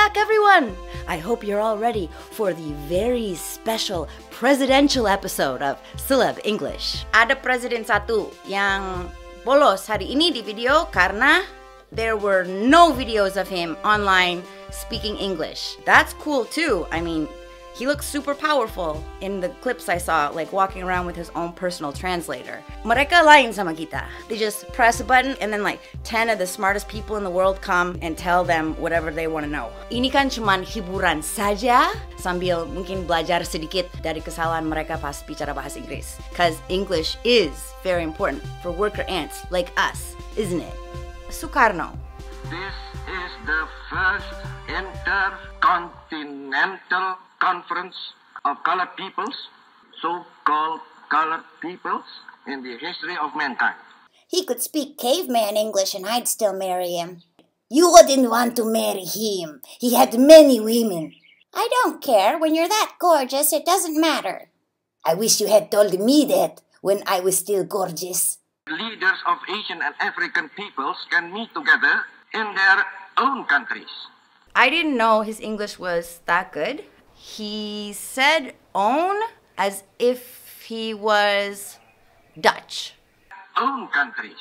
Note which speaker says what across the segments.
Speaker 1: back, everyone! I hope you're all ready for the very special presidential episode of Celeb English. Ada presiden satu yang bolos hari ini di video karena there were no videos of him online speaking English. That's cool too. I mean, he looks super powerful in the clips I saw, like walking around with his own personal translator. Mereka lain sama kita. They just press a button and then like 10 of the smartest people in the world come and tell them whatever they want to know. Ini kan cuman hiburan saja sambil mungkin belajar sedikit dari kesalahan mereka pas bicara bahasa Inggris. Cause English is very important for worker ants like us, isn't it? Soekarno.
Speaker 2: This is the first intercontinental conference of colored peoples, so-called colored peoples, in the history of mankind.
Speaker 3: He could speak caveman English and I'd still marry him. You wouldn't want to marry him. He had many women. I don't care. When you're that gorgeous, it doesn't matter. I wish you had told me that when I was still gorgeous.
Speaker 2: Leaders of Asian and African peoples can meet together in their own countries.
Speaker 1: I didn't know his English was that good. He said own as if he was Dutch.
Speaker 2: Own countries.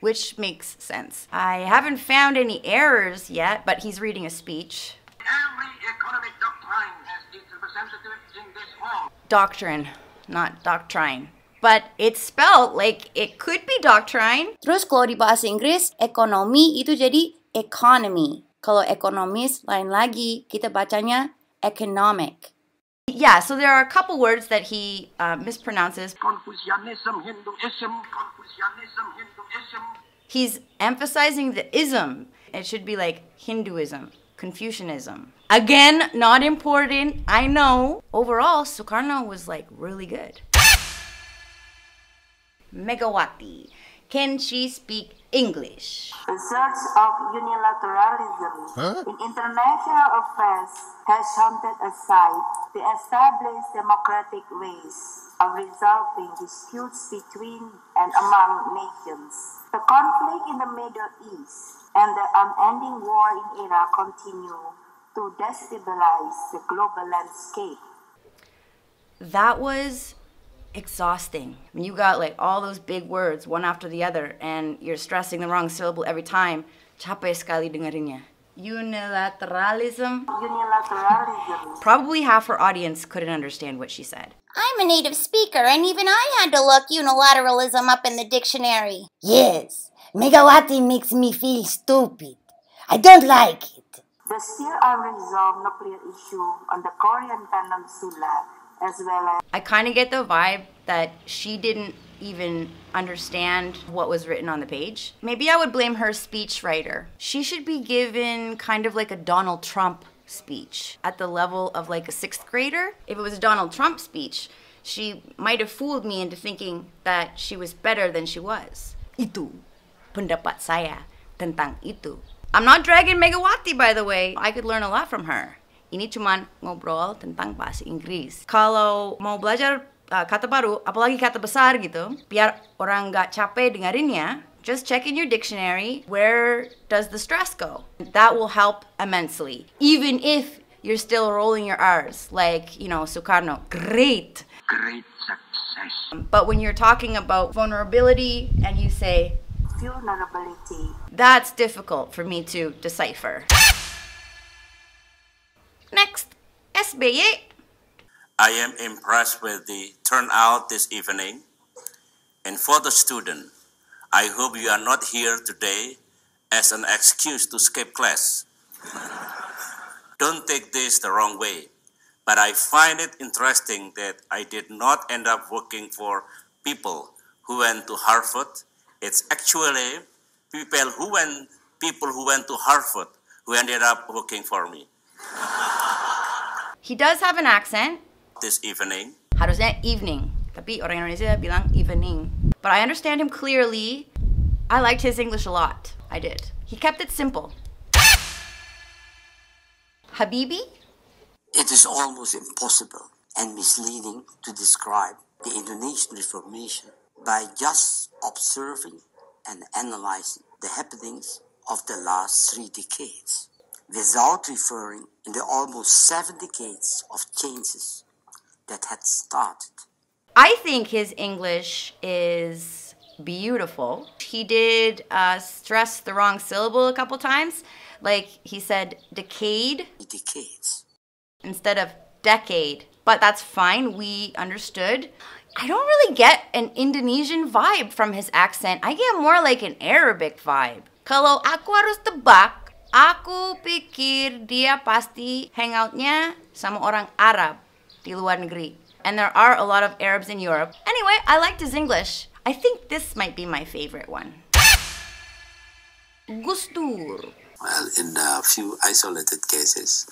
Speaker 1: Which makes sense. I haven't found any errors yet, but he's reading a speech.
Speaker 2: Every economic doctrine has its representative in this hall.
Speaker 1: Doctrine, not doctrine. But it's spelled like it could be doctrine. Terus kalau di bahasa Inggris, ekonomi itu jadi economy. Kalau ekonomis, lain lagi, kita bacanya economic. Yeah, so there are a couple words that he mispronounces.
Speaker 2: Confucianism, Hinduism, Confucianism, Hinduism.
Speaker 1: He's emphasizing the ism. It should be like Hinduism, Confucianism. Again, not important, I know. Overall, Soekarno was like really good. Megawati. Can she speak English?
Speaker 4: Research of unilateralism in international affairs has hunted aside the established democratic ways of resolving disputes between and among nations. The conflict in the Middle East and the unending war in Iraq continue to destabilize the global landscape.
Speaker 1: That was exhausting. When you got like all those big words one after the other and you're stressing the wrong syllable every time, capek sekali dengerinnya. Unilateralism. Probably half her audience couldn't understand what she said.
Speaker 3: I'm a native speaker and even I had to look unilateralism up in the dictionary. Yes, Megawati makes me feel stupid. I don't like it.
Speaker 4: The still unresolved nuclear issue on the Korean Peninsula as well as...
Speaker 1: I kind of get the vibe that she didn't even understand what was written on the page. Maybe I would blame her speechwriter. She should be given kind of like a Donald Trump speech at the level of like a 6th grader. If it was a Donald Trump speech, she might have fooled me into thinking that she was better than she was. Itu pendapat saya tentang itu. I'm not dragging Megawati, by the way. I could learn a lot from her. Ini cuman ngobrol tentang bahasa Inggris. Kalau mau belajar kata baru, apalagi kata besar gitu, biar orang nggak capek dengerinnya, just check in your dictionary, where does the stress go? That will help immensely. Even if you're still rolling your R's, like, you know, Soekarno, great.
Speaker 2: Great success.
Speaker 1: But when you're talking about vulnerability and you say,
Speaker 4: vulnerability,
Speaker 1: that's difficult for me to decipher. Next, SBY.
Speaker 5: I am impressed with the turnout this evening. And for the student, I hope you are not here today as an excuse to skip class. Don't take this the wrong way, but I find it interesting that I did not end up working for people who went to Harvard. It's actually people who went to Harvard who ended up working for me.
Speaker 1: He does have an accent.
Speaker 5: This evening.
Speaker 1: Harusnya evening, tapi orang Indonesia bilang evening. But I understand him clearly. I liked his English a lot. I did. He kept it simple. Habibi?
Speaker 6: It is almost impossible and misleading to describe the Indonesian Reformation by just observing and analyzing the happenings of the last 3 decades. without referring in the almost 7 decades of changes that had started.
Speaker 1: I think his English is beautiful. He did stress the wrong syllable a couple times. Like he said decade
Speaker 6: Decades.
Speaker 1: instead of decade. But that's fine. We understood. I don't really get an Indonesian vibe from his accent. I get more like an Arabic vibe. Kalau aku harus tebak, aku pikir dia pasti hangoutnya sama orang Arab di luar negeri. And there are a lot of Arabs in Europe. Anyway, I liked his English. I think this might be my favorite one. Gus Dur.
Speaker 7: Well, in a few isolated cases,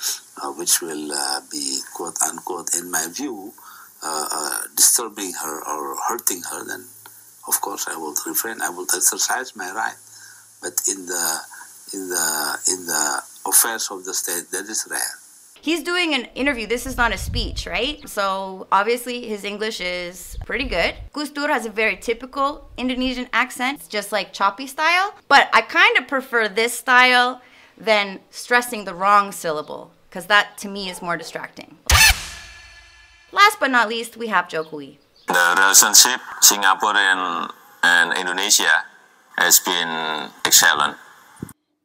Speaker 7: which will be quote unquote, in my view, disturbing her or hurting her, then of course I will refrain. I will exercise my right. But in the affairs of the state, that is rare.
Speaker 1: He's doing an interview. This is not a speech, right? So obviously his English is pretty good. Gus Dur has a very typical Indonesian accent. It's just like choppy style. But I kind of prefer this style than stressing the wrong syllable, because that to me is more distracting. Last but not least, we have Jokowi.
Speaker 8: The relationship Singapore and Indonesia has been excellent.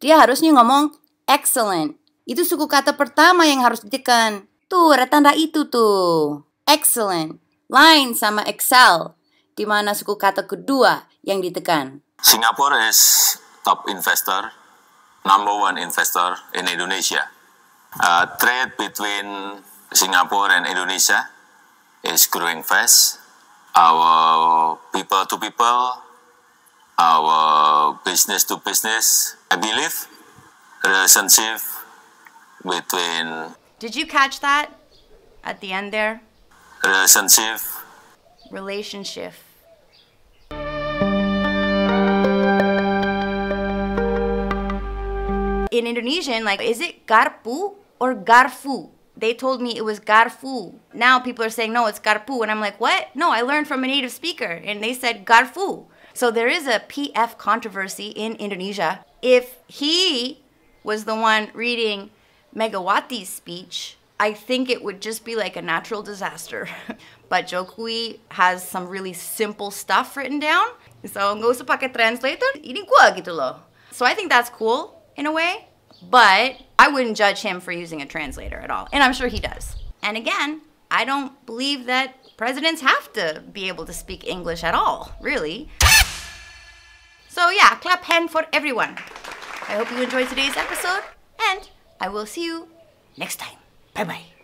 Speaker 1: Dia harusnya ngomong excellent. Itu suku kata pertama yang harus ditekan. Tuh, ada tanda itu tuh. Excellent. Lain sama excel, di mana suku kata kedua yang ditekan.
Speaker 8: Singapore is top investor, #1 investor in Indonesia. Trade between Singapore and Indonesia is growing fast. Our people to people, our business to business, I believe relationship between...
Speaker 1: Did you catch that at the end there?
Speaker 8: Relationship.
Speaker 1: In Indonesian, like, is it garpu or garfu? They told me it was garfu. Now people are saying, no, it's garpu. And I'm like, what? No, I learned from a native speaker. And they said garfu. So there is a PF controversy in Indonesia. If he was the one reading Megawati's speech, I think it would just be like a natural disaster. But Jokowi has some really simple stuff written down. So nggak usah pakai translator, ini gua gitu loh. So I think that's cool in a way. But I wouldn't judge him for using a translator at all. And I'm sure he does. And again, I don't believe that presidents have to be able to speak English at all, really. So yeah, clap hand for everyone. I hope you enjoyed today's episode, and I will see you next time. Bye-bye.